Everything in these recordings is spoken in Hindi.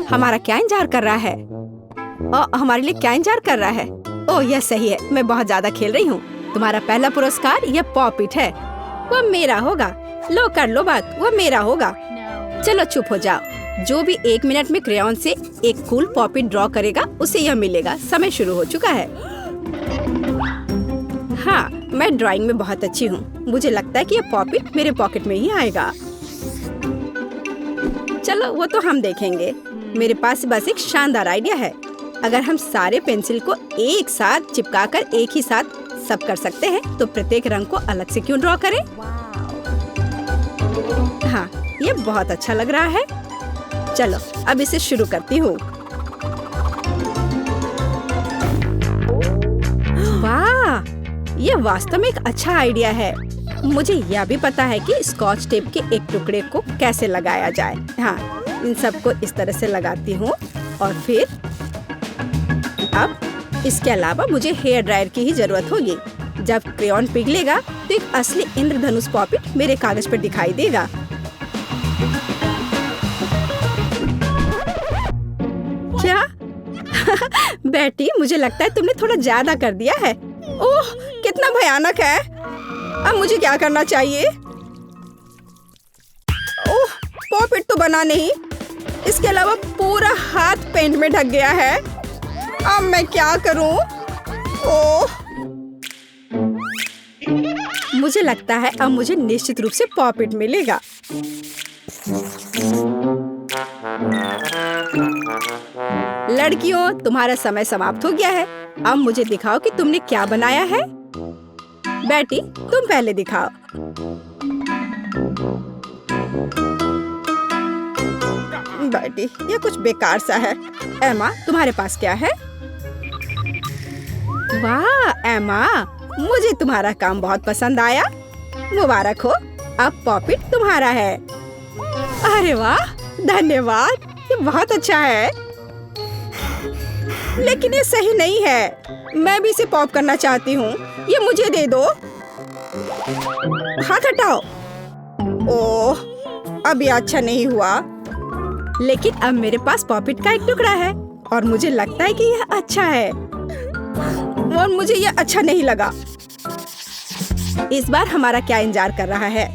हमारा क्या इंतजार कर रहा है? हमारे लिए क्या इंतजार कर रहा है? ओह, यह सही है। मैं बहुत ज्यादा खेल रही हूँ। तुम्हारा पहला पुरस्कार यह पॉपिट है। वह मेरा होगा। लो, कर लो बात। वह मेरा होगा। चलो चुप हो जाओ। जो भी 1 मिनट में क्रेयॉन से एक कूल पॉपिट ड्रॉ करेगा उसे यह मिलेगा। समय शुरू हो चुका है। हाँ, मैं ड्राइंग में बहुत अच्छी हूँ। मुझे लगता है कि यह पॉपिट मेरे पॉकेट में ही आएगा। चलो, वो तो हम देखेंगे। मेरे पास बस एक शानदार आइडिया है। अगर हम सारे पेंसिल को एक साथ चिपकाकर एक ही साथ सब कर सकते हैं, तो प्रत्येक रंग को अलग से क्यों ड्रॉ करें? हाँ, ये बहुत अच्छा लग रहा है। चलो, अब इसे शुरू करती हूँ। वाह, ये वास्तव में एक अच्छा आइडिया है। मुझे यह भी पता है कि स्कॉच टेप के एक टुकड़े को कैसे लगाया जाए। हाँ, इन सबको इस तरह से लगाती हूँ और फिर अब इसके अलावा मुझे हेयर ड्रायर की ही जरूरत होगी। जब क्रेयॉन पिघलेगा तो एक असली इंद्रधनुष पॉपिट मेरे कागज पर दिखाई देगा। क्या? बेटी, मुझे लगता है तुमने थोड़ा ज्यादा कर दिया है। ओह, कितना भयानक है। अब मुझे क्या करना चाहिए? ओह, पॉपिट तो बना नहीं। इसके अलावा पूरा हाथ पेंट में ढक गया है। अब मैं क्या करूं? ओह, मुझे लगता है अब मुझे निश्चित रूप से पॉपिट मिलेगा। लड़कियों, तुम्हारा समय समाप्त हो गया है। अब मुझे दिखाओ कि तुमने क्या बनाया है। बेटी, तुम पहले दिखाओ। बेटी, ये कुछ बेकार सा है। एमा, तुम्हारे पास क्या है? वाह एमा, मुझे तुम्हारा काम बहुत पसंद आया। मुबारक हो, अब पॉपिट तुम्हारा है। अरे वाह, धन्यवाद। ये बहुत अच्छा है, लेकिन ये सही नहीं है। मैं भी इसे पॉप करना चाहती हूँ। ये मुझे दे दो। हाथ हटाओ। ओह, अब ये अच्छा नहीं हुआ। लेकिन अब मेरे पास पॉपिट का एक टुकड़ा है और मुझे लगता है कि यह अच्छा है। और मुझे यह अच्छा नहीं लगा। इस बार हमारा क्या इंतजार कर रहा है?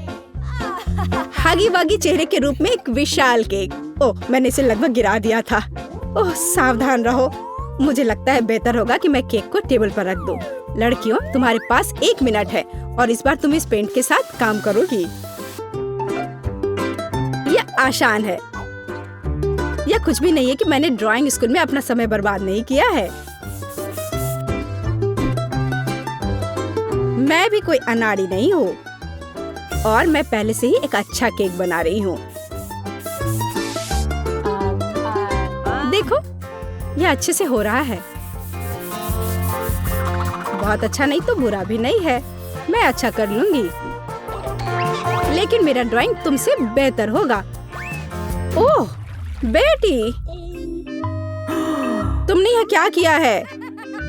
हागी वागी चेहरे के रूप में एक विशाल केक। ओह, मैंने इसे लगभग गिरा दिया था। ओह, सावधान रहो। मुझे लगता है बेहतर होगा कि मैं केक को टेबल पर रख दूं। लड़कियों, तुम्हारे पास 1 मिनट है और इस बार तुम इस पेंट के साथ काम करोगी। यह आसान है। यह कुछ भी नहीं है कि मैंने ड्राइंग स्कूल में अपना समय बर्बाद नहीं किया है। मैं भी कोई अनाड़ी नहीं हूँ और मैं पहले से ही एक अच्छा केक बना रही हूँ। देखो, यह अच्छे से हो रहा है। बहुत अच्छा नहीं तो बुरा भी नहीं है। मैं अच्छा कर लूंगी, लेकिन मेरा ड्राइंग तुमसे बेहतर होगा। ओह बेटी, तुमने यह क्या किया है?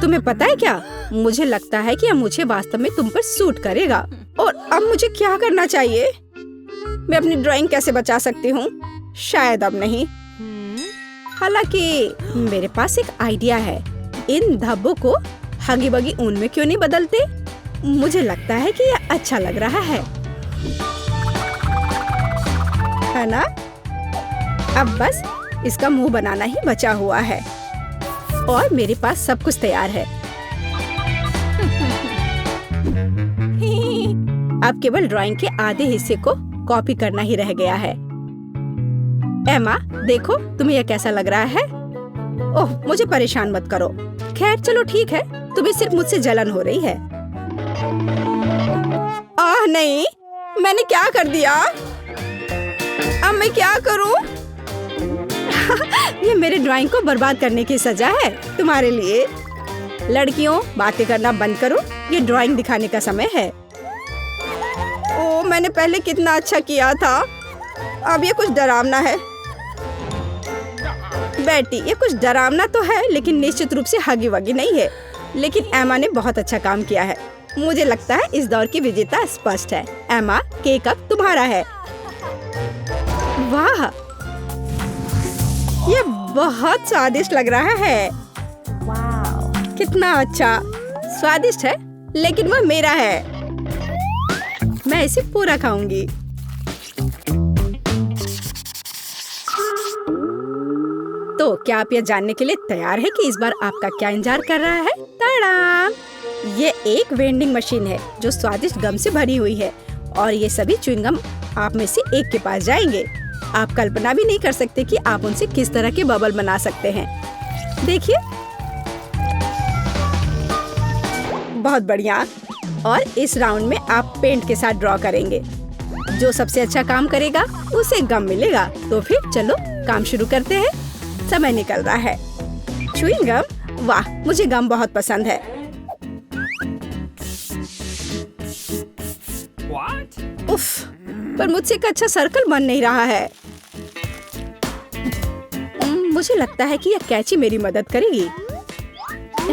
तुम्हें पता है क्या? मुझे लगता है कि यह मुझे वास्तव में तुम पर सूट करेगा। और अब मुझे क्या करना चाहिए? मैं अपनी ड्राइंग कैसे बचा सकती हूँ? शायद अब नहीं। हालांकि मेरे पास एक आइडिया है। इन धब्बों को हगी बगी ऊन में क्यों नहीं बदलते? मुझे लगता है कि यह अच्छा लग रहा है ना? अब बस इसका मुंह बनाना ही बचा हुआ है और मेरे पास सब कुछ तैयार है। अब केवल ड्राइंग के आधे हिस्से को कॉपी करना ही रह गया है। एमा, देखो तुम्हें यह कैसा लग रहा है? ओह, मुझे परेशान मत करो। खैर चलो ठीक है, तुम्हें सिर्फ मुझसे जलन हो रही है। आह नहीं, मैंने क्या कर दिया? अब मैं क्या करूं? ये मेरे ड्राइंग को बर्बाद करने की सजा है तुम्हारे लिए। लड़कियों, बातें करना बंद करो। ये ड्राइंग दिखाने का समय है। ओह, मैंने पहले कितना अच्छा किया था। अब ये कुछ डरावना है। बेटी, ये कुछ डरावना तो है, लेकिन निश्चित रूप से हगी वगी नहीं है। लेकिन एमा ने बहुत अच्छा काम किया है। मुझे लगता है इस दौर की विजेता स्पष्ट है। एमा, केक अब तुम्हारा है। वाह, बहुत स्वादिष्ट लग रहा है। कितना अच्छा, स्वादिष्ट है, लेकिन वह मेरा है। मैं इसे पूरा खाऊंगी। तो क्या आप यह जानने के लिए तैयार है कि इस बार आपका क्या इंतजार कर रहा है? ताड़ा! ये एक वेंडिंग मशीन है जो स्वादिष्ट गम से भरी हुई है और ये सभी च्युइंग गम आप में से एक के पास जाएंगे। आप कल्पना भी नहीं कर सकते कि आप उनसे किस तरह के बबल बना सकते हैं। देखिए, बहुत बढ़िया। और इस राउंड में आप पेंट के साथ ड्रॉ करेंगे। जो सबसे अच्छा काम करेगा उसे गम मिलेगा। तो फिर चलो काम शुरू करते हैं। समय निकल रहा है। च्युइंग गम, वाह, मुझे गम बहुत पसंद है। उफ, पर मुझसे एक अच्छा सर्कल बन नहीं रहा है। मुझे लगता है कि यह कैंची मेरी मदद करेगी।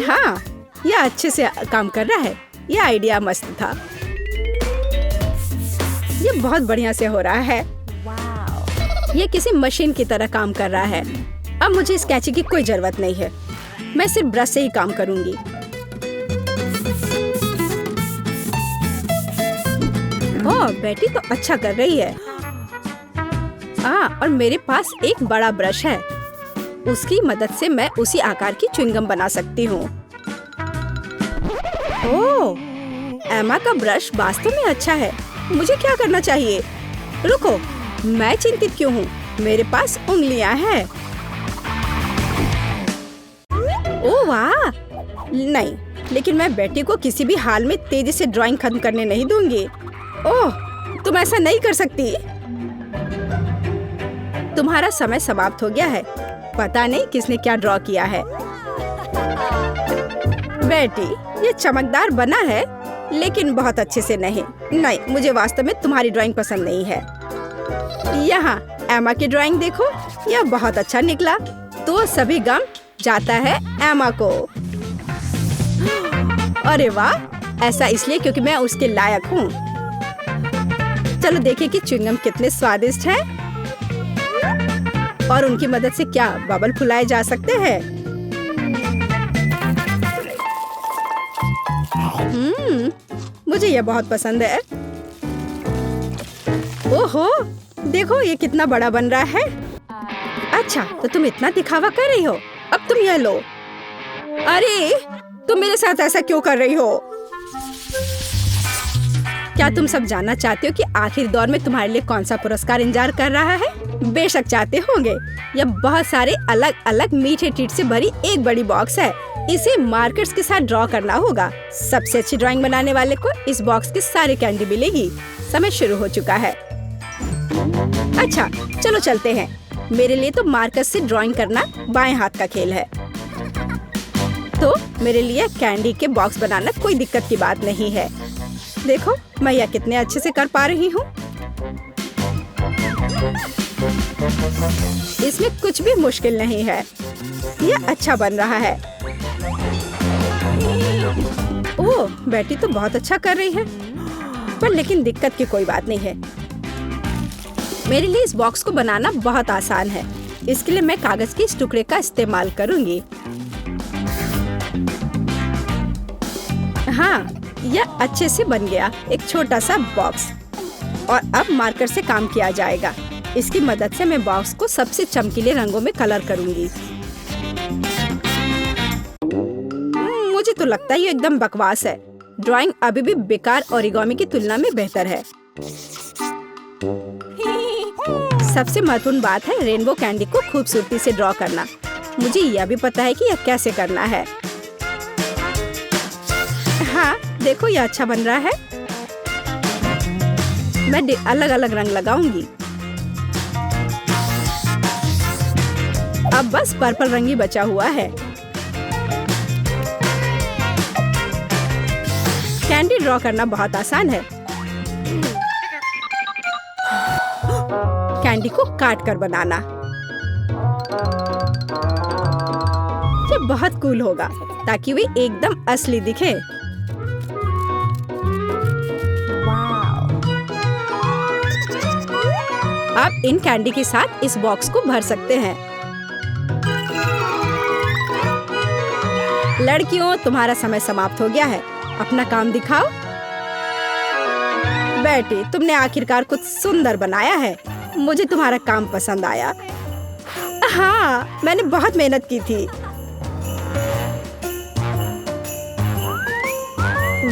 हाँ, यह अच्छे से काम कर रहा है। यह आइडिया मस्त था। यह बहुत बढ़िया से हो रहा है। यह किसी मशीन की तरह काम कर रहा है। अब मुझे इस कैंची की कोई जरूरत नहीं है। मैं सिर्फ ब्रश से ही काम करूंगी। ओह, बेटी तो अच्छा कर रही है। और मेरे पास एक बड़ा ब्रश है। उसकी मदद से मैं उसी आकार की च्युइंग गम बना सकती हूँ। ओह, एमा का ब्रश वास्तव में अच्छा है। मुझे क्या करना चाहिए? रुको, मैं चिंतित क्यों हूँ? मेरे पास उंगलियां हैं। ओह वाह! नहीं, लेकिन मैं बेटी को किसी भी हाल में तेजी से ड्राइंग खत्म करने नहीं दूंगी। ओह, तुम ऐसा नहीं कर सकती। तुम्हारा समय समाप्त हो गया है। पता नहीं किसने क्या ड्रॉ किया है। बेटी, ये चमकदार बना है, लेकिन बहुत अच्छे से नहीं। नहीं, मुझे वास्तव में तुम्हारी ड्राइंग पसंद नहीं है। यहाँ एमा की ड्राइंग देखो, यह बहुत अच्छा निकला। तो सभी गम जाता है एमा को। अरे वाह, ऐसा इसलिए क्योंकि मैं उसके लायक हूँ। चलो देखें कि च्युइंग गम कितने स्वादिष्ट हैं और उनकी मदद से क्या बबल फुलाए जा सकते हैं। मुझे यह बहुत पसंद है। ओहो, देखो ये कितना बड़ा बन रहा है। अच्छा, तो तुम इतना दिखावा कर रही हो। अब तुम यह लो। अरे, तुम मेरे साथ ऐसा क्यों कर रही हो? क्या तुम सब जानना चाहते हो कि आखिरी दौर में तुम्हारे लिए कौन सा पुरस्कार इंतजार कर रहा है? बेशक चाहते होंगे। यह बहुत सारे अलग अलग मीठे ट्रीट से भरी एक बड़ी बॉक्स है। इसे मार्कर्स के साथ ड्रॉ करना होगा। सबसे अच्छी ड्राइंग बनाने वाले को इस बॉक्स के सारे कैंडी मिलेगी। समय शुरू हो चुका है। अच्छा, चलो चलते हैं। मेरे लिए तो मार्कर्स से ड्राइंग करना बाएं हाथ का खेल है। तो मेरे लिए कैंडी के बॉक्स बनाना कोई दिक्कत की बात नहीं है। देखो, मैं यह कितने अच्छे से कर पा रही हूँ। इसमें कुछ भी मुश्किल नहीं है। यह अच्छा बन रहा है। ओह, बेटी तो बहुत अच्छा कर रही है। पर लेकिन दिक्कत की कोई बात नहीं है। मेरे लिए इस बॉक्स को बनाना बहुत आसान है। इसके लिए मैं कागज के इस टुकड़े का इस्तेमाल करूंगी। हाँ, यह अच्छे से बन गया, एक छोटा सा बॉक्स। और अब मार्कर से काम किया जाएगा। इसकी मदद से मैं बॉक्स को सबसे चमकीले रंगों में कलर करूंगी। मुझे तो लगता है ये एकदम बकवास है। ड्राइंग अभी भी बेकार ओरिगामी की तुलना में बेहतर है। सबसे महत्वपूर्ण बात है रेनबो कैंडी को खूबसूरती से ड्रॉ करना। मुझे यह भी पता है कि यह कैसे करना है। हाँ, देखो यह अच्छा बन रहा है। मैं अलग अलग रंग लगाऊंगी। अब बस पर्पल रंग ही बचा हुआ है। कैंडी ड्रॉ करना बहुत आसान है। कैंडी को काट कर बनाना ये बहुत कूल होगा ताकि वे एकदम असली दिखे। आप इन कैंडी के साथ इस बॉक्स को भर सकते हैं। लड़कियों, तुम्हारा समय समाप्त हो गया है। अपना काम दिखाओ। बेटी, तुमने आखिरकार कुछ सुंदर बनाया है। मुझे तुम्हारा काम पसंद आया। हाँ, मैंने बहुत मेहनत की थी।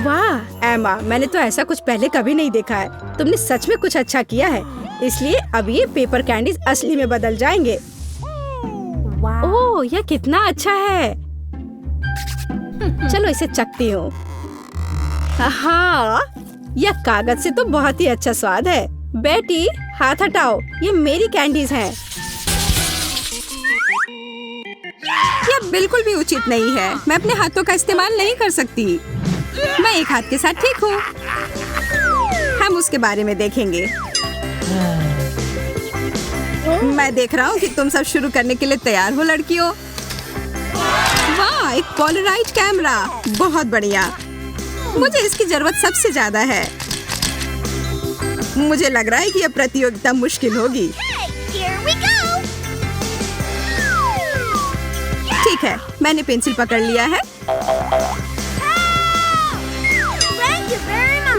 वाह एमा, मैंने तो ऐसा कुछ पहले कभी नहीं देखा है। तुमने सच में कुछ अच्छा किया है। इसलिए अब ये पेपर कैंडीज असली में बदल जाएंगे। ओह, यह कितना अच्छा है। चलो इसे चखती हूँ। हाँ, यह कागज से तो बहुत ही अच्छा स्वाद है। बेटी, हाथ हटाओ, ये मेरी कैंडीज हैं। यह बिल्कुल भी उचित नहीं है। मैं अपने हाथों का इस्तेमाल नहीं कर सकती। मैं एक हाथ के साथ ठीक हूँ। हम उसके बारे में देखेंगे। मैं देख रहा हूँ कि तुम सब शुरू करने के लिए तैयार हो लड़कियों। वाह, एक पोलराइड कैमरा, बहुत बढ़िया। मुझे इसकी जरूरत सबसे ज्यादा है। मुझे लग रहा है कि यह प्रतियोगिता मुश्किल होगी। ठीक है, मैंने पेंसिल पकड़ लिया है।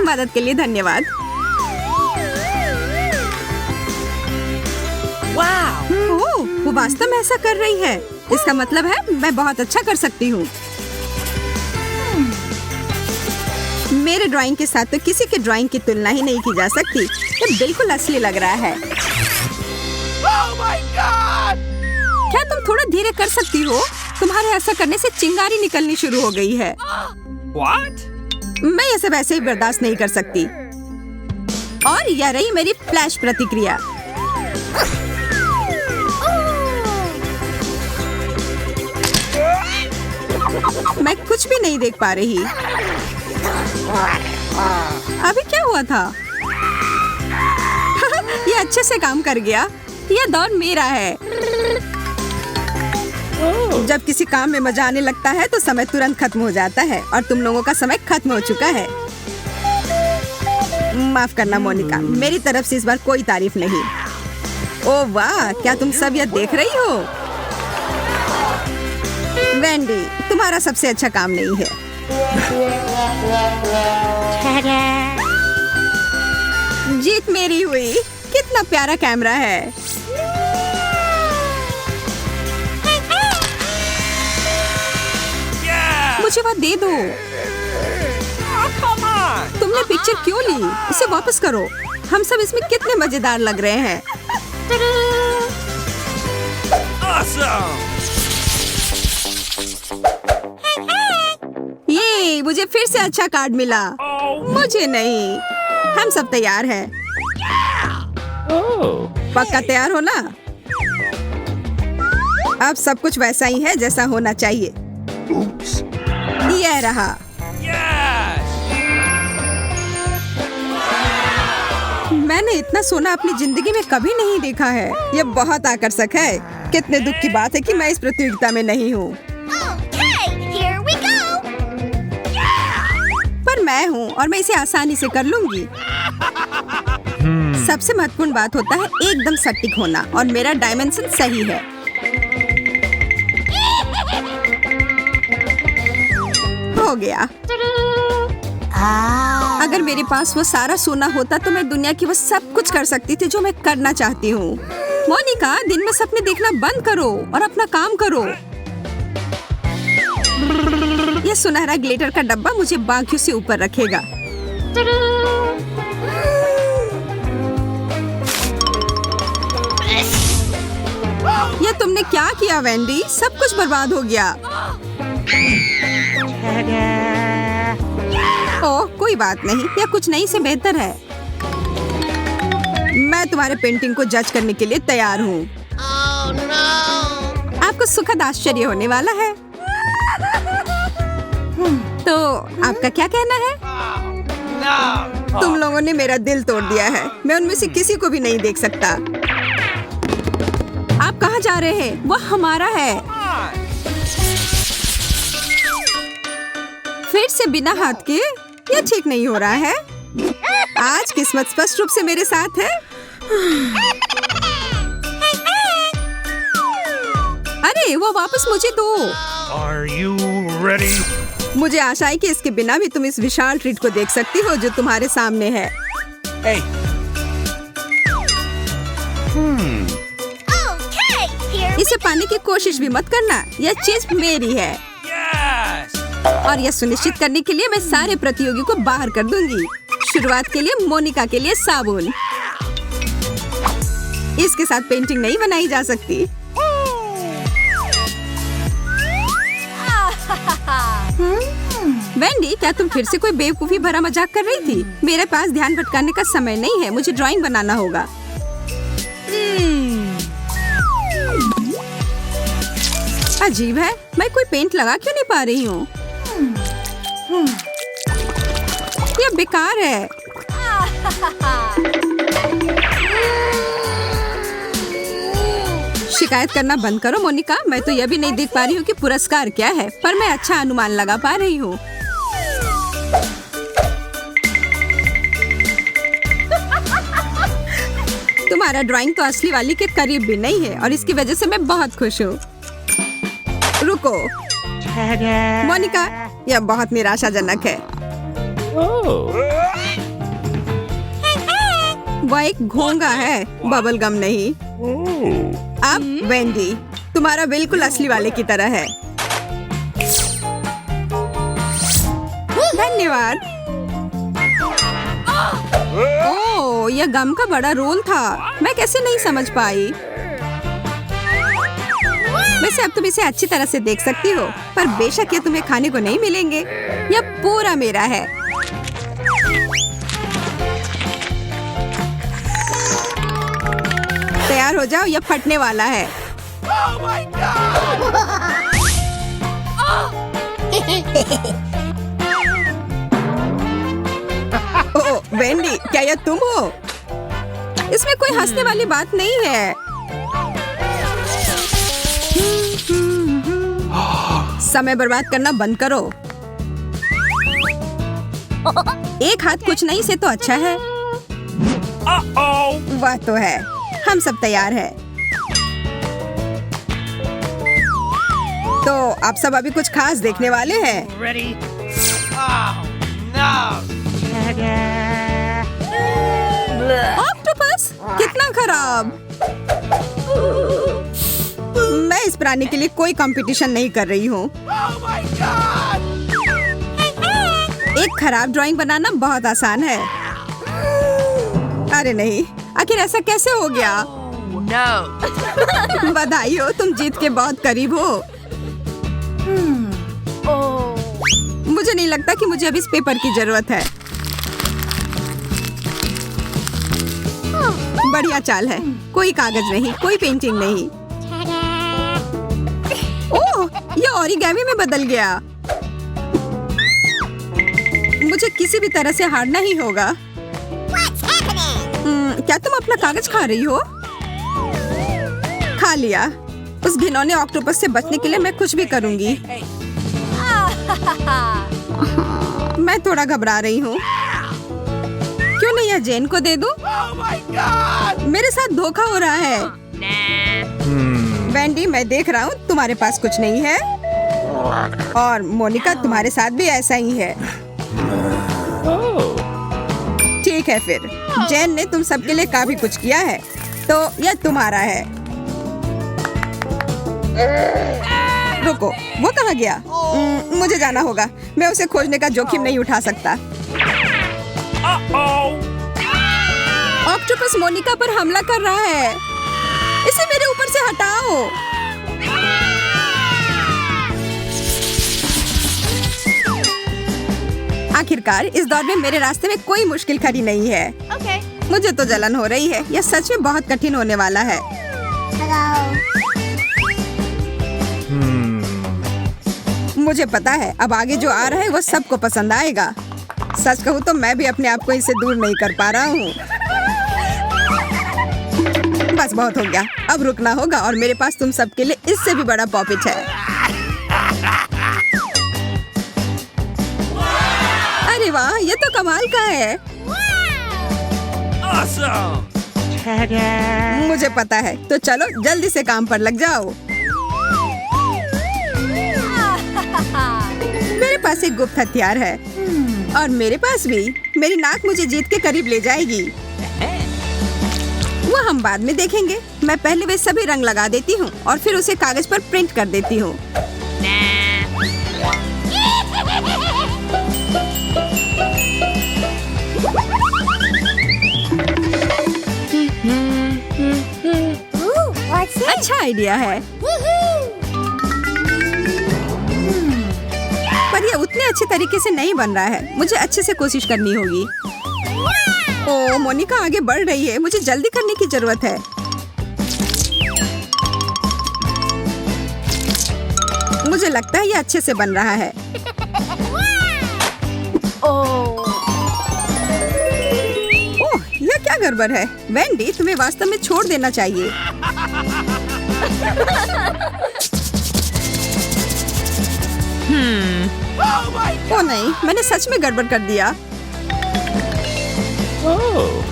मदद के लिए धन्यवाद। ओह, वो वास्तव में ऐसा कर रही है। इसका मतलब है मैं बहुत अच्छा कर सकती हूँ। मेरे ड्राइंग के साथ तो किसी के ड्राइंग की तुलना ही नहीं की जा सकती। ये बिल्कुल असली लग रहा है। Oh my God! क्या तुम थोड़ा धीरे कर सकती हो? तुम्हारे ऐसा करने से चिंगारी निकलनी शुरू हो गई है। What? मैं ये सब ऐसे ही बर्दाश्त नहीं कर सकती। और यह रही मेरी फ्लैश प्रतिक्रिया। मैं कुछ भी नहीं देख पा रही। अभी क्या हुआ था? ये अच्छे से काम कर गया। यह दौर मेरा है। जब किसी काम में मजा आने लगता है तो समय तुरंत खत्म हो जाता है और तुम लोगों का समय खत्म हो चुका है। माफ करना मोनिका, मेरी तरफ से इस बार कोई तारीफ नहीं। ओह वाह, क्या तुम सब यह देख रही हो? वेंडी, तुम्हारा सबसे अच्छा काम नहीं है। जीत मेरी हुई। कितना प्यारा कैमरा है। मुझे वह दे दो। तुमने पिक्चर क्यों ली? इसे वापस करो। हम सब इसमें कितने मजेदार लग रहे हैं। Awesome! ये मुझे फिर से अच्छा कार्ड मिला। मुझे नहीं। हम सब तैयार हैं। पक्का तैयार हो ना? अब सब कुछ वैसा ही है जैसा होना चाहिए। यह रहा। Yes! मैंने इतना सोना अपनी जिंदगी में कभी नहीं देखा है। यह बहुत आकर्षक है। कितने दुख की बात है कि मैं इस प्रतियोगिता में नहीं हूँ। पर मैं हूँ और मैं इसे आसानी से कर लूंगी। सबसे महत्वपूर्ण बात होता है एकदम सटीक होना और मेरा डायमेंशन सही है। हो गया। अगर मेरे पास वो सारा सोना होता तो मैं दुनिया की वो सब कुछ कर सकती थी जो मैं करना चाहती हूँ। मोनिका, दिन में सपने देखना बंद करो और अपना काम करो। ये सुनहरा ग्लिटर का डब्बा मुझे बाकियों से ऊपर रखेगा। ये तुमने क्या किया वेंडी? सब कुछ बर्बाद हो गया। ओह, कोई बात नहीं, यह कुछ नहीं से बेहतर है। मैं तुम्हारे पेंटिंग को जज करने के लिए तैयार हूँ। आपको सुखद आश्चर्य होने वाला है। तो आपका क्या कहना है? तुम लोगों ने मेरा दिल तोड़ दिया है। मैं उनमें से किसी को भी नहीं देख सकता। आप कहाँ जा रहे हैं? वह हमारा है। फिर से बिना हाथ के? यह ठीक नहीं हो रहा है। आज किस्मत स्पष्ट रूप से मेरे साथ है। अरे वो वापस मुझे दो। Are you Ready? मुझे आशा है कि इसके बिना भी तुम इस विशाल ट्रीट को देख सकती हो जो तुम्हारे सामने है। Hey. इसे पाने की कोशिश भी मत करना, यह चीज मेरी है। Yes. और यह सुनिश्चित करने के लिए मैं सारे प्रतियोगी को बाहर कर दूंगी। शुरुआत के लिए मोनिका के लिए साबुन। इसके साथ पेंटिंग नहीं बनाई जा सकती। वेंडी, क्या तुम फिर से कोई बेवकूफी भरा मजाक कर रही थी? मेरे पास ध्यान भटकाने का समय नहीं है, मुझे ड्राइंग बनाना होगा। अजीब है, मैं कोई पेंट लगा क्यों नहीं पा रही हूँ? यह बेकार है। शिकायत करना बंद करो मोनिका। मैं तो यह भी नहीं देख पा रही हूँ कि पुरस्कार क्या है, पर मैं अच्छा अनुमान लगा पा रही हूँ। तुम्हारा ड्राइंग तो असली वाली के करीब भी नहीं है और इसकी वजह से मैं बहुत खुश हूँ। रुको मोनिका, यह बहुत निराशाजनक है। वह एक घोंगा है, बबल गम नहीं। अब वेंडी, तुम्हारा बिल्कुल असली वाले की तरह है। धन्यवाद। ओह, यह गम का बड़ा रोल था। मैं कैसे नहीं समझ पाई। वैसे अब तुम इसे अच्छी तरह से देख सकती हो, पर बेशक ये तुम्हें खाने को नहीं मिलेंगे। यह पूरा मेरा है। तैयार हो जाओ, यह फटने वाला है। Oh my God. Oh Wendy, क्या यह तुम हो? इसमें कोई हंसने वाली बात नहीं है। समय बर्बाद करना बंद करो। एक हाथ कुछ नहीं से तो अच्छा है। Uh-oh. वह तो है। हम सब तैयार हैं। तो आप सब अभी कुछ खास देखने वाले हैं। Ready? Oh no. ऑक्टोपस, कितना खराब। मैं इस प्राणी के लिए कोई कंपटीशन नहीं कर रही हूँ। Oh my God. एक खराब ड्राइंग बनाना बहुत आसान है। अरे नहीं, आखिर ऐसा कैसे हो गया? No. बधाई हो, तुम जीत के बहुत करीब हो। मुझे नहीं लगता कि मुझे अब इस पेपर की जरूरत है। बढ़िया चाल है। कोई कागज नहीं, कोई पेंटिंग नहीं। ओह, ये ओरिगेमी में बदल गया। मुझे किसी भी तरह से हारना ही होगा। क्या तुम अपना कागज खा रही हो? खा लिया। उस घिनौने ऑक्टोपस से बचने के लिए मैं कुछ भी करूंगी। मैं थोड़ा घबरा रही हूँ। क्यों नहीं यह जेन को दे दूं? Oh my God. मेरे साथ धोखा हो रहा है। वेंडी, मैं देख रहा हूँ तुम्हारे पास कुछ नहीं है, और मोनिका तुम्हारे साथ भी ऐसा ही है। ठीक है फिर, जेन ने तुम सबके लिए काफी कुछ किया है, तो यह तुम्हारा है। रुको, वो कहाँ गया? मुझे जाना होगा। मैं उसे खोजने का जोखिम नहीं उठा सकता। Uh-oh. ऑक्टोपस मोनिका पर हमला कर रहा है। इसे मेरे ऊपर से हटाओ। आखिरकार इस दौर में मेरे रास्ते में कोई मुश्किल खड़ी नहीं है। Okay. मुझे तो जलन हो रही है। यह सच में बहुत कठिन होने वाला है। मुझे पता है अब आगे जो आ रहा है वो सबको पसंद आएगा। सच कहूँ तो मैं भी अपने आप को इससे दूर नहीं कर पा रहा हूँ। बस बहुत हो गया, अब रुकना होगा, और मेरे पास तुम सबके लिए इससे भी बड़ा पॉपिट है। अरे वाह, ये तो कमाल का है। Awesome. मुझे पता है, तो चलो जल्दी से काम पर लग जाओ। पास एक गुप्त हथियार है और मेरे पास भी। मेरी नाक मुझे जीत के करीब ले जाएगी। वो हम बाद में देखेंगे। मैं पहले वे सभी रंग लगा देती हूँ और फिर उसे कागज पर प्रिंट कर देती हूँ। अच्छा आइडिया है, पर ये उतने अच्छे तरीके से नहीं बन रहा है। मुझे अच्छे से कोशिश करनी होगी। ओह, मोनिका आगे बढ़ रही है। मुझे जल्दी करने की जरूरत है। मुझे लगता है ये अच्छे से बन रहा है। ओह, यह क्या गड़बड़ है? वेंडी, तुम्हें वास्तव में छोड़ देना चाहिए। ओह नहीं, मैंने सच में गड़बड़ कर दिया।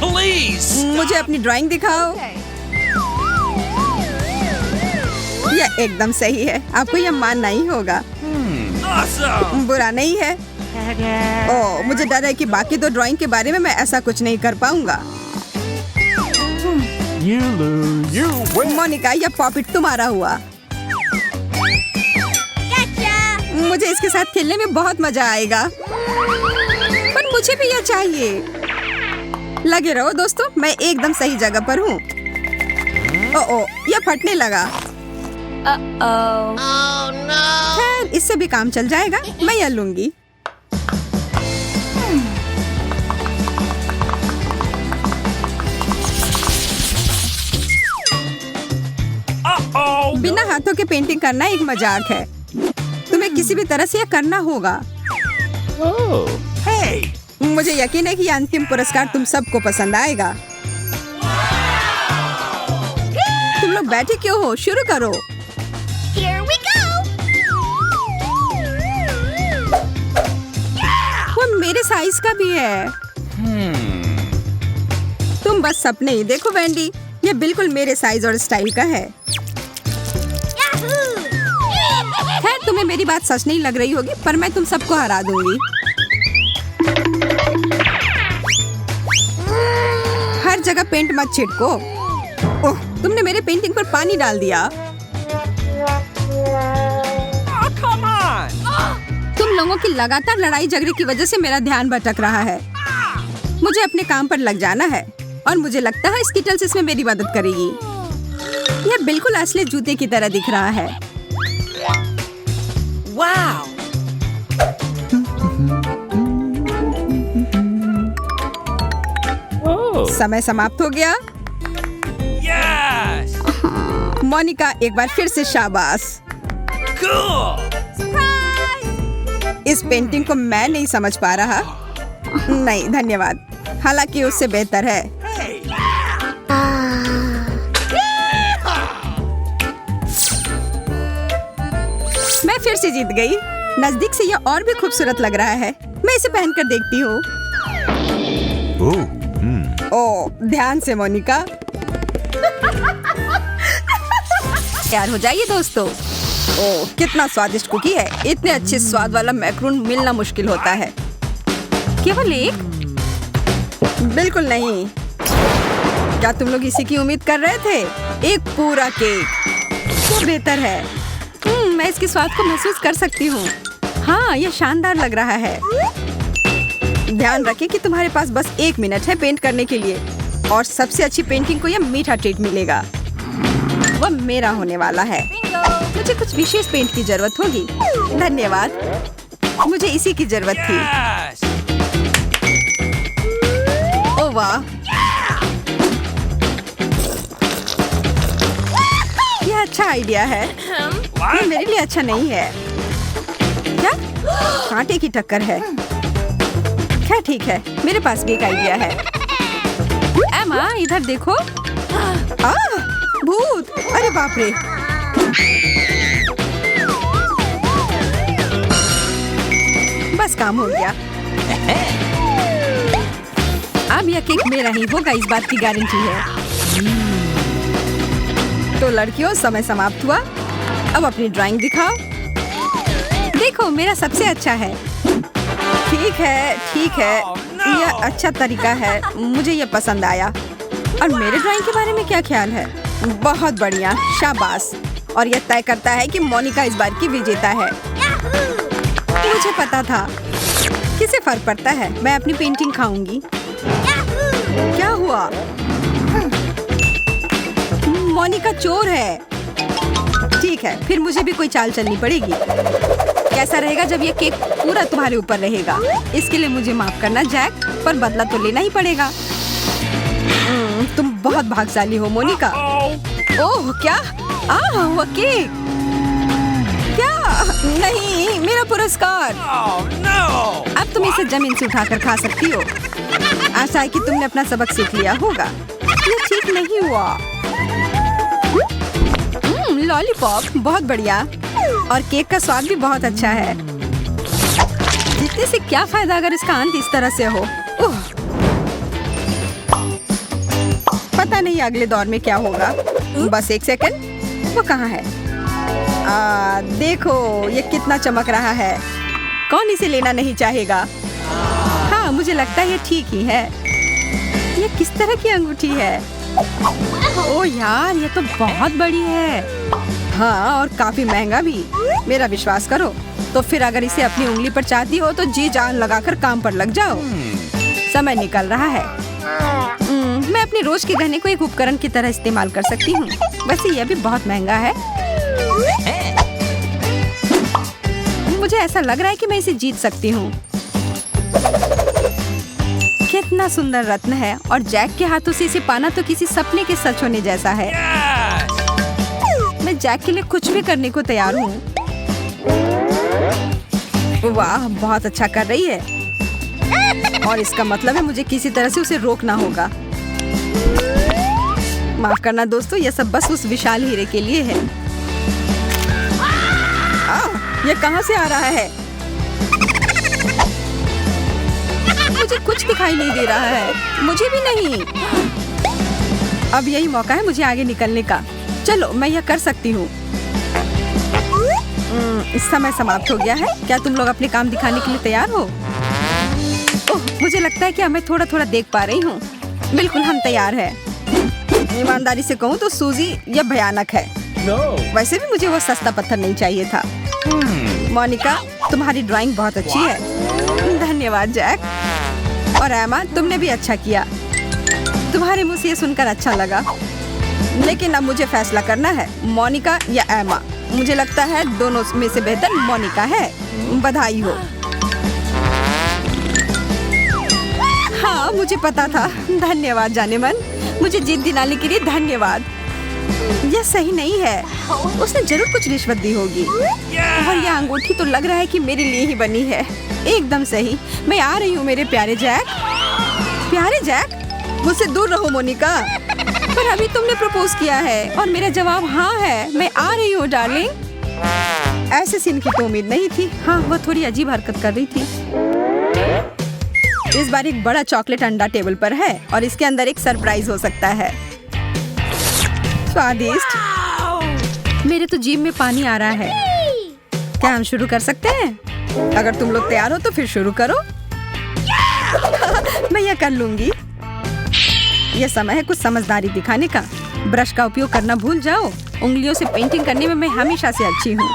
Please. मुझे अपनी ड्राइंग दिखाओ। यह एकदम सही है। आपको यह मानना ही होगा। Awesome. बुरा नहीं है। ओह, मुझे डर है कि बाकी दो ड्राइंग के बारे में मैं ऐसा कुछ नहीं कर पाऊंगा। You lose. You win. Monika, यह पॉपिट तुम्हारा हुआ। मुझे इसके साथ खेलने में बहुत मजा आएगा, पर मुझे भी यह चाहिए। लगे रहो दोस्तों, मैं एकदम सही जगह पर हूँ। ओह, यह फटने लगा। खैर, इससे भी काम चल जाएगा। मैं यह लूंगी। बिना हाथों के पेंटिंग करना एक मजाक है। तुम्हें किसी भी तरह से यह करना होगा। Hey. मुझे यकीन है कि यह अंतिम पुरस्कार तुम सबको पसंद आएगा। तुम लोग बैठे क्यों हो? शुरू करो। Here we go! वो मेरे साइज का भी है। तुम बस सपने ही देखो वेंडी। यह बिल्कुल मेरे साइज और स्टाइल का है। खैर, तुम्हें मेरी बात सच नहीं लग रही होगी, पर मैं तुम सबको हरा दूंगी। हर जगह पेंट मत छिड़को। ओह, तुमने मेरे पेंटिंग पर पानी डाल दिया। Oh, come on. तुम लोगों की लगातार लड़ाई झगड़े की वजह से मेरा ध्यान भटक रहा है। मुझे अपने काम पर लग जाना है और मुझे लगता है स्किटल्स इसमें मेरी मदद करेगी। यह बिल्कुल असली जूते की तरह दिख रहा है। Wow. समय समाप्त हो गया। Yes. मोनिका, एक बार फिर से शाबाश। Cool. इस पेंटिंग को मैं नहीं समझ पा रहा। नहीं, धन्यवाद। हालांकि उससे बेहतर है। Hey. मैं फिर से जीत गई। नजदीक से यह और भी खूबसूरत लग रहा है। मैं इसे पहनकर देखती हूँ। ओह, ध्यान से मोनिका। तैयार हो जाइए दोस्तों। ओह, कितना स्वादिष्ट कुकी है। इतने अच्छे स्वाद वाला मैक्रून मिलना मुश्किल होता है। केवल एक? बिल्कुल नहीं। क्या तुम लोग इसी की उम्मीद कर रहे थे? एक पूरा केक तो बेहतर है। मैं इसके स्वाद को महसूस कर सकती हूँ। हाँ, यह शानदार लग रहा है। ध्यान रखें कि तुम्हारे पास बस 1 मिनट है पेंट करने के लिए, और सबसे अच्छी पेंटिंग को यह मीठा ट्रीट मिलेगा। वह मेरा होने वाला है। मुझे कुछ विशेष पेंट की जरूरत होगी। धन्यवाद, मुझे इसी की जरूरत थी। Yes. ओह वाह, यह अच्छा आइडिया है। ये मेरे लिए अच्छा नहीं है। क्या? कांटे की टक्कर है। क्या ठीक है, मेरे पास भी एक आइडिया है। एमा, इधर देखो। भूत! अरे बाप रे! बस काम हो गया। अब यह केक मेरा ही होगा, इस बात की गारंटी है। तो लड़कियों, समय समाप्त हुआ। अब अपनी ड्राइंग दिखाओ। देखो, मेरा सबसे अच्छा है। ठीक है, यह अच्छा तरीका है, मुझे यह पसंद आया। और मेरे ड्राइंग के बारे में क्या ख्याल है? बहुत बढ़िया, शाबाश। और यह तय करता है कि मोनिका इस बार की विजेता है। मुझे पता था। किसे फर्क पड़ता है, मैं अपनी पेंटिंग खाऊंगी। क्या हुआ? मोनिका चोर है। ठीक है, फिर मुझे भी कोई चाल चलनी पड़ेगी। कैसा रहेगा जब ये केक पूरा तुम्हारे ऊपर रहेगा? इसके लिए मुझे माफ करना जैक, पर बदला तो लेना ही पड़ेगा। तुम बहुत भाग्यशाली हो मोनिका। ओह क्या? वो केक। क्या? नहीं, मेरा पुरस्कार। Oh no! अब तुम इसे जमीन से उठाकर खा सकती हो। आशा है कि तुमने अपना सबक सीख लिया होगा। ये ठीक नहीं हुआ। लॉलीपॉप बहुत बढ़िया, और केक का स्वाद भी बहुत अच्छा है। जीतने से क्या फायदा अगर इसका अंत इस तरह से हो। पता नहीं अगले दौर में क्या होगा। बस एक सेकंड, वो कहाँ है? देखो ये कितना चमक रहा है। कौन इसे लेना नहीं चाहेगा? हाँ, मुझे लगता है ये ठीक ही है। ये किस तरह की अंगूठी है? ओ यार, ये तो बहुत बड़ी है। हाँ, और काफी महंगा भी। मेरा विश्वास करो। तो फिर अगर इसे अपनी उंगली पर चाहती हो तो जी जान लगाकर काम पर लग जाओ। समय निकल रहा है। मैं अपने रोज के गहने को एक उपकरण की तरह इस्तेमाल कर सकती हूँ। वैसे यह भी बहुत महंगा है। मुझे ऐसा लग रहा है कि मैं इसे जीत सकती हूँ। कितना सुंदर रत्न है, और जैक के हाथों से इसे पाना तो किसी सपने के सच होने जैसा है। मैं जैक के लिए कुछ भी करने को तैयार हूँ। वाह, बहुत अच्छा कर रही है। और इसका मतलब है मुझे किसी तरह से उसे रोकना होगा। माफ करना दोस्तों, यह सब बस उस विशाल हीरे के लिए है। ये कहाँ से आ रहा है? मुझे कुछ दिखाई नहीं दे रहा है। मुझे भी नहीं। अब यही मौका है मुझे आगे निकलने का। चलो, मैं यह कर सकती हूँ। इस समय समाप्त हो गया है। क्या तुम लोग अपने काम दिखाने के लिए तैयार हो? ओह, मुझे लगता है कि मैं थोड़ा थोड़ा देख पा रही हूँ। बिल्कुल, हम तैयार हैं। ईमानदारी से कहूँ तो सूजी, यह भयानक है। वैसे भी मुझे वो सस्ता पत्थर नहीं चाहिए था। मोनिका, तुम्हारी ड्राइंग बहुत अच्छी है। धन्यवाद जैक। और एमा, तुमने भी अच्छा किया। तुम्हारे मुंह से ये सुनकर अच्छा लगा। लेकिन अब मुझे फैसला करना है, मोनिका या एमा। मुझे लगता है दोनों में से बेहतर मोनिका है। बधाई हो। हाँ, मुझे पता था। धन्यवाद जाने मन। मुझे जीत दिलाने के लिए धन्यवाद। यह सही नहीं है। उसने जरूर कुछ रिश्वत दी होगी। और यह अंगूठी तो लग रहा है कि मेरे लिए ही बनी है। एकदम सही। मैं आ रही हूँ मेरे प्यारे जैक। प्यारे जैक? मुझसे दूर रहो मोनिका। पर अभी तुमने प्रपोज किया है और मेरा जवाब हाँ है। मैं आ रही हूँ डार्लिंग। ऐसे सीन की तो उम्मीद नहीं थी। हाँ, वह थोड़ी अजीब हरकत कर रही थी। इस बार एक बड़ा चॉकलेट अंडा टेबल पर है और इसके अंदर एक सरप्राइज हो सकता है। स्वादिष्ट। मेरे तो जीभ में पानी आ रहा है। क्या हम शुरू कर सकते हैं? अगर तुम लोग तैयार हो तो फिर शुरू करो। मैं यह कर लूंगी। यह समय है कुछ समझदारी दिखाने का। ब्रश का उपयोग करना भूल जाओ। उंगलियों से पेंटिंग करने में मैं हमेशा से अच्छी हूँ।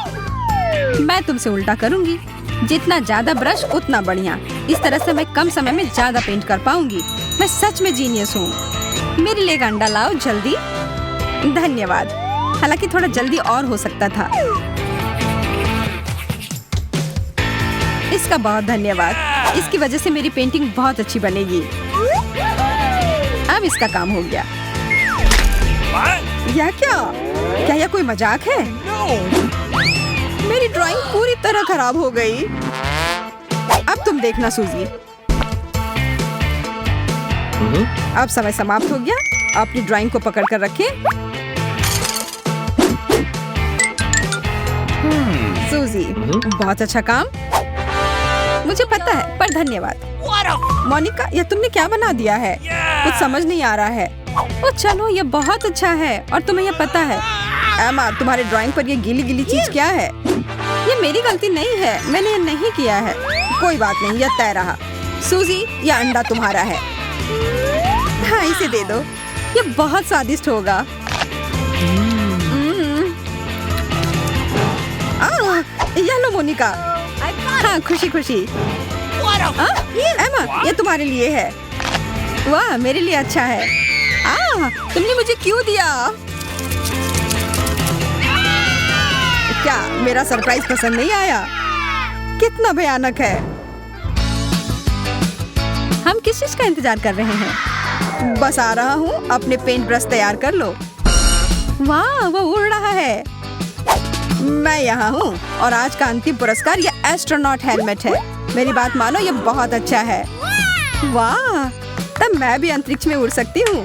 मैं तुमसे उल्टा करूंगी। जितना ज्यादा ब्रश उतना बढ़िया। इस तरह से मैं कम समय में ज्यादा पेंट कर पाऊंगी। मैं सच में जीनियस हूँ। मेरे लिए एक अंडा लाओ जल्दी। धन्यवाद। हालांकि थोड़ा जल्दी और हो सकता था। इसका बहुत धन्यवाद। इसकी वजह से मेरी पेंटिंग बहुत अच्छी बनेगी। अब इसका काम हो गया। यह क्या यह कोई मजाक है? मेरी ड्राइंग पूरी तरह खराब हो गई। अब तुम देखना सूजी। अब समय समाप्त हो गया। अपनी ड्राइंग को पकड़ कर रखें। सूजी, बहुत अच्छा काम। मुझे पता है, पर धन्यवाद। मोनिका, यह तुमने क्या बना दिया है? कुछ समझ नहीं आ रहा है। ओ चलो, यह बहुत अच्छा है और तुम्हें यह पता है। एमा, तुम्हारे ड्राइंग पर यह गीली गीली चीज क्या है? ये मेरी गलती नहीं है, मैंने ये नहीं किया है। कोई बात नहीं, यह तय रहा। सूजी, यह अंडा तुम्हारा है। हाँ, इसे दे दो, ये बहुत स्वादिष्ट होगा। यह लो मोनिका। हाँ, खुशी खुशी। एमा, ये तुम्हारे लिए है। वाह, मेरे लिए अच्छा है। तुमने मुझे क्यों दिया? क्या मेरा सरप्राइज पसंद नहीं आया? कितना भयानक है। हम किस चीज का इंतजार कर रहे हैं? बस आ रहा हूँ, अपने पेंट ब्रश तैयार कर लो। वाह, वो उड़ रहा है। मैं यहाँ हूँ और आज का अंतिम पुरस्कार ये एस्ट्रोनॉट हेलमेट है। मेरी बात मानो, ये बहुत अच्छा है। वाह, तब मैं भी अंतरिक्ष में उड़ सकती हूँ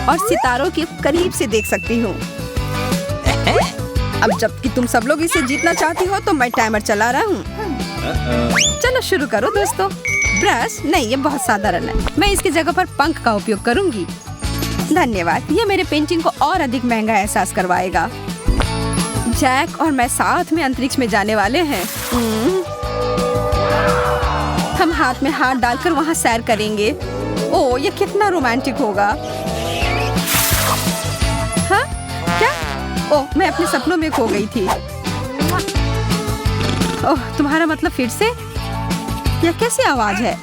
और सितारों के करीब से देख सकती हूँ। अब जबकि तुम सब लोग इसे जीतना चाहती हो तो मैं टाइमर चला रहा हूँ। चलो शुरू करो दोस्तों। ब्रश नहीं, ये बहुत साधारण है। मैं इसकी जगह पर पंख का उपयोग करूंगी। धन्यवाद, ये मेरे पेंटिंग को और अधिक महंगा एहसास करवाएगा। जैक और मैं साथ में अंतरिक्ष में जाने वाले हैं। हम हाथ में हाथ डालकर वहाँ सैर करेंगे। ओह, ये कितना रोमांटिक होगा। हाँ, क्या? ओह, मैं अपने सपनों में खो गई थी। ओह, तुम्हारा मतलब फिर से? यह कैसी आवाज है?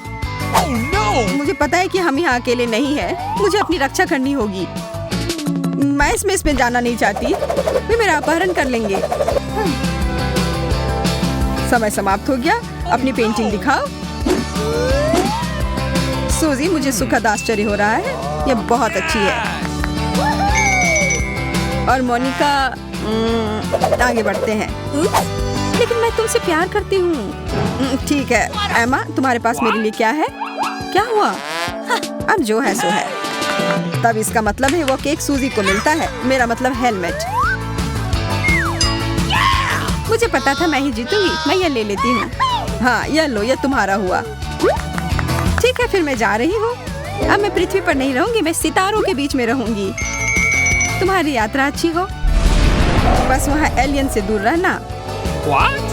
Oh no! मुझे पता है कि हम यहाँ अकेले नहीं हैं। मुझे अपनी रक्षा करनी होगी। मैं इसमें जाना नहीं चाहती। वे मेरा अपहरण कर लेंगे। समय समाप्त हो गया। अपनी पेंटिंग दिखाओ। सूजी, मुझे सुखद आश्चर्य हो रहा है। यह बहुत अच्छी है। और मोनिका, आगे बढ़ते हैं। लेकिन मैं तुमसे प्यार करती हूँ। ठीक है एमा, तुम्हारे पास मेरे लिए क्या है? क्या हुआ? अब जो है सो है। तब इसका मतलब है वो केक सूजी को मिलता है। मेरा मतलब हेलमेट। मुझे पता था मैं ही जीतूंगी। मैं ये ले लेती हूँ। हाँ, यह लो, यह तुम्हारा हुआ। ठीक है, फिर मैं जा रही हूँ। अब मैं पृथ्वी पर नहीं रहूंगी, मैं सितारों के बीच में रहूंगी। तुम्हारी यात्रा अच्छी हो। बस वहाँ एलियन से दूर रहना। What?